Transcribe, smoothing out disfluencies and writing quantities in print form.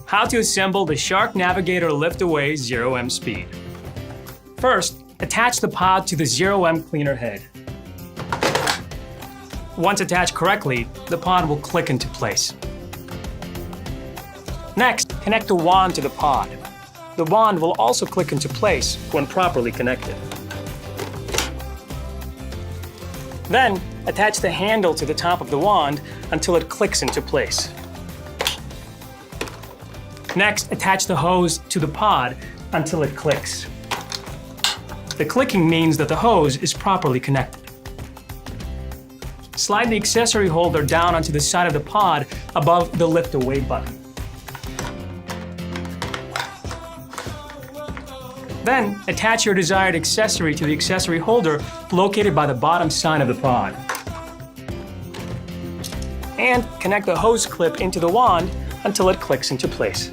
How to assemble the Shark Navigator Lift-Away 0M Speed. First, attach the pod to the 0M cleaner head. Once attached correctly, the pod will click into place. Next, connect the wand to the pod. The wand will also click into place when properly connected. Then, attach the handle to the top of the wand until it clicks into place. Next, attach the hose to the pod until it clicks. The clicking means that the hose is properly connected. Slide the accessory holder down onto the side of the pod above the lift away button. Then, attach your desired accessory to the accessory holder located by the bottom side of the pod. And connect the hose clip into the wand until it clicks into place.